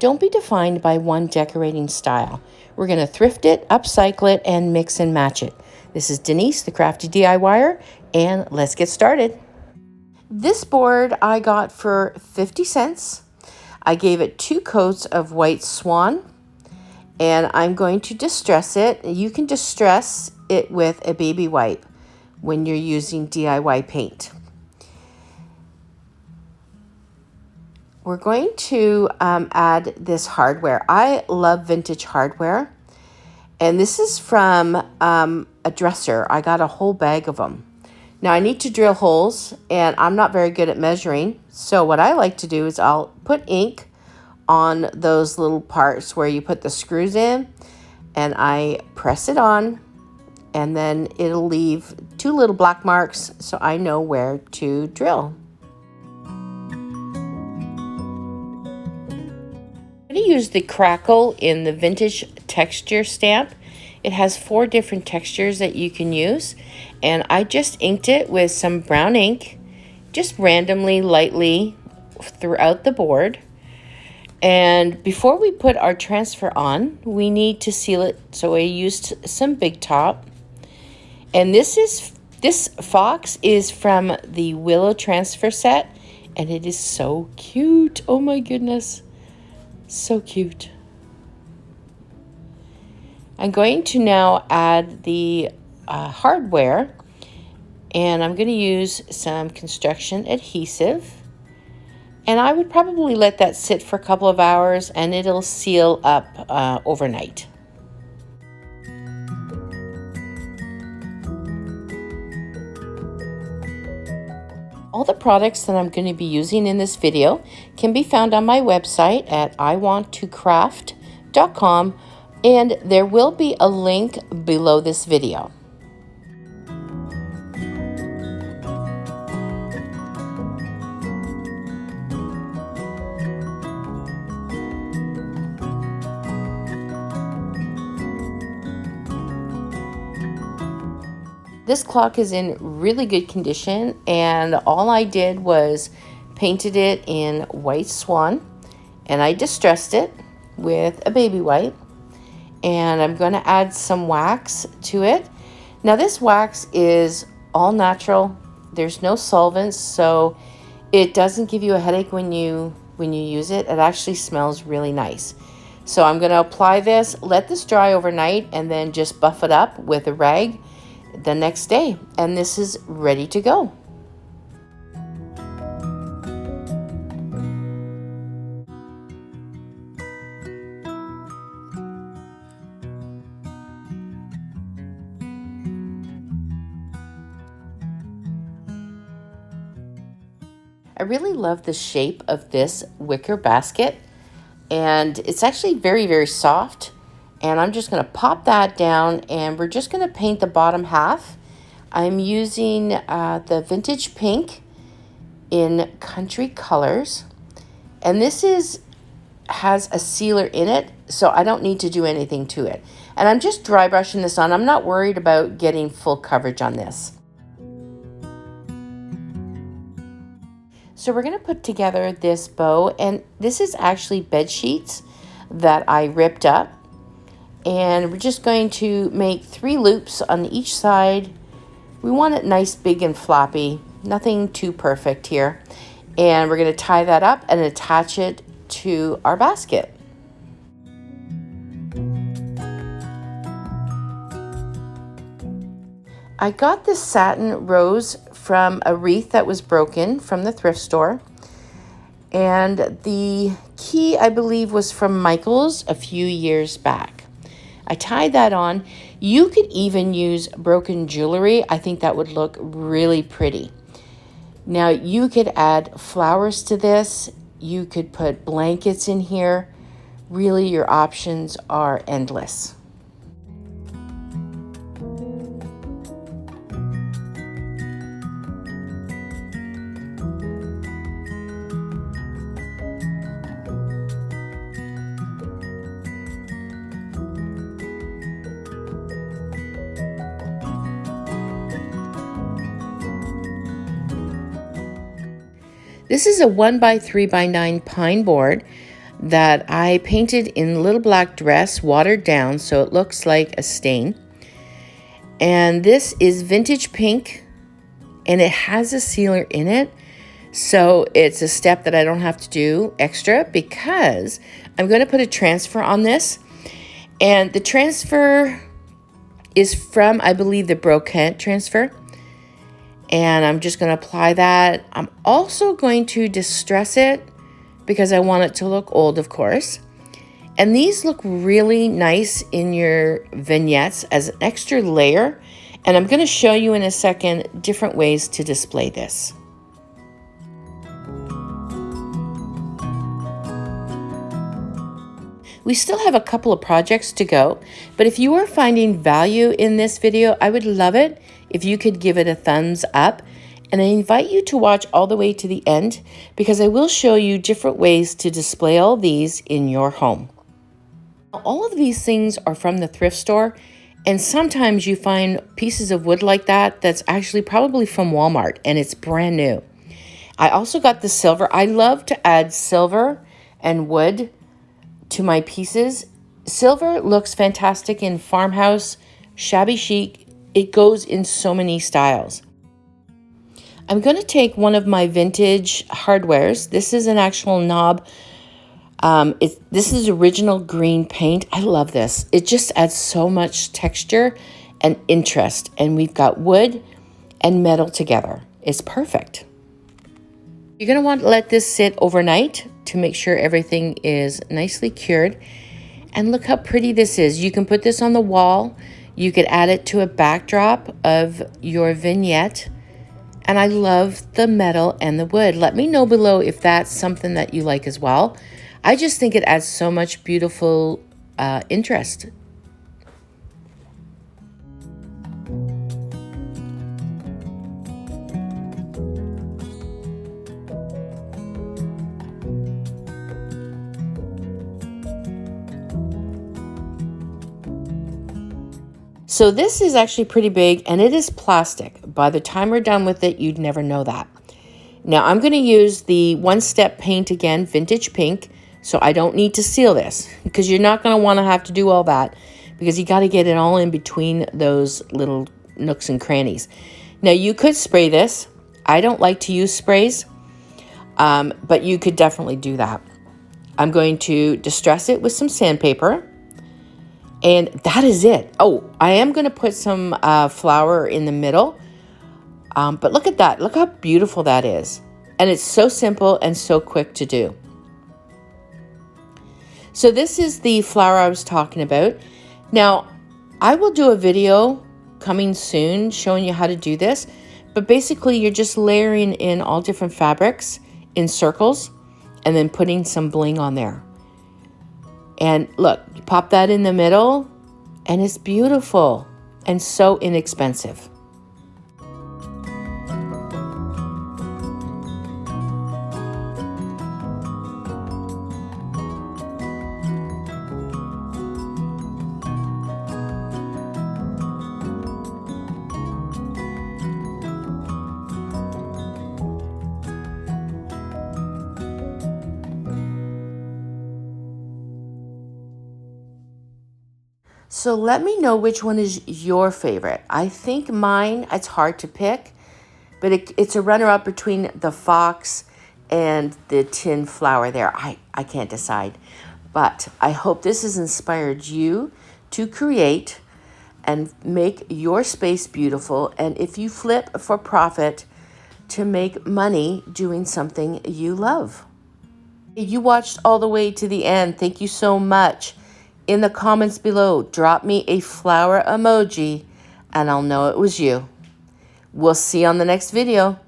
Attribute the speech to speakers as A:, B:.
A: don't be defined by one decorating style. We're going to thrift it, upcycle it, and mix and match it. This is Denise, the Crafty DIYer, and let's get started. This board I got for 50 cents. I gave it 2 coats of white swan, and I'm going to distress it. You can distress it with a baby wipe when you're using DIY paint. We're going to add this hardware. I love vintage hardware, and this is from a dresser. I got a whole bag of them. Now I need to drill holes, and I'm not very good at measuring, so what I like to do is I'll put ink on those little parts where you put the screws in, and I press it on, and then it'll leave 2 little black marks so I know where to drill. I'm going to use the Crackle in the vintage texture stamp. It has 4 different textures that you can use, and I just inked it with some brown ink, just randomly, lightly throughout the board. And before we put our transfer on, we need to seal it, so I used some Big Top. And this fox is from the Willow transfer set, and it is so cute. Oh my goodness. So cute. I'm going to now add the hardware, and I'm going to use some construction adhesive, and I would probably let that sit for a couple of hours and it'll seal up overnight. All the products that I'm going to be using in this video can be found on my website at iwanttocraft.com, and there will be a link below this video. This clock is in really good condition, and all I did was painted it in white swan, and I distressed it with a baby wipe, and I'm going to add some wax to it. Now this wax is all natural. There's no solvents, so it doesn't give you a headache when you use it. It actually smells really nice. So I'm going to apply this, let this dry overnight, and then just buff it up with a rag the next day, and this is ready to go. I really love the shape of this wicker basket, and it's actually very, very soft. And I'm just going to pop that down, and we're just going to paint the bottom half. I'm using the vintage pink in country colors, and this has a sealer in it, so I don't need to do anything to it. And I'm just dry brushing this on. I'm not worried about getting full coverage on this. So we're going to put together this bow, and this is actually bed sheets that I ripped up. And we're just going to make 3 loops on each side. We want it nice, big, and floppy. Nothing too perfect here. And we're going to tie that up and attach it to our basket. I got this satin rose from a wreath that was broken from the thrift store. And the key, I believe, was from Michael's a few years back. I tied that on. You could even use broken jewelry. I think that would look really pretty. Now you could add flowers to this. You could put blankets in here. Really, your options are endless. This is a 1x3x9 pine board that I painted in Little Black Dress, watered down so it looks like a stain. And this is vintage pink, and it has a sealer in it. So it's a step that I don't have to do extra because I'm going to put a transfer on this. And the transfer is from, I believe, the Brocante transfer. And I'm just going to apply that. I'm also going to distress it because I want it to look old, of course. And these look really nice in your vignettes as an extra layer. And I'm going to show you in a second different ways to display this. We still have a couple of projects to go, but if you are finding value in this video, I would love it if you could give it a thumbs up. And I invite you to watch all the way to the end because I will show you different ways to display all these in your home. All of these things are from the thrift store, and sometimes you find pieces of wood like that that's actually probably from Walmart and it's brand new. I also got the silver. I love to add silver and wood to my pieces. Silver looks fantastic in farmhouse, shabby chic. It goes in so many styles. I'm going to take one of my vintage hardwares. This is an actual knob. This is original green paint. I love this. It just adds so much texture and interest. And we've got wood and metal together. It's perfect. You're going to want to let this sit overnight to make sure everything is nicely cured. And look how pretty this is. You can put this on the wall. You could add it to a backdrop of your vignette. And I love the metal and the wood. Let me know below if that's something that you like as well. I just think it adds so much beautiful interest. So this is actually pretty big, and it is plastic. By the time we're done with it, you'd never know that. Now I'm going to use the one-step paint again, vintage pink, so I don't need to seal this because you're not going to want to have to do all that because you got to get it all in between those little nooks and crannies. Now you could spray this. I don't like to use sprays, but you could definitely do that. I'm going to distress it with some sandpaper. And that is it. Oh, I am going to put some flour in the middle. But look at that. Look how beautiful that is. And it's so simple and so quick to do. So this is the flour I was talking about. Now, I will do a video coming soon showing you how to do this. But basically, you're just layering in all different fabrics in circles and then putting some bling on there. And look, you pop that in the middle, and it's beautiful and so inexpensive. So let me know which one is your favorite. I think mine, it's hard to pick, but it's a runner-up between the fox and the tin flower there. I can't decide, but I hope this has inspired you to create and make your space beautiful. And if you flip for profit, to make money doing something you love. You watched all the way to the end. Thank you so much. In the comments below, drop me a flower emoji and I'll know it was you. We'll see you on the next video.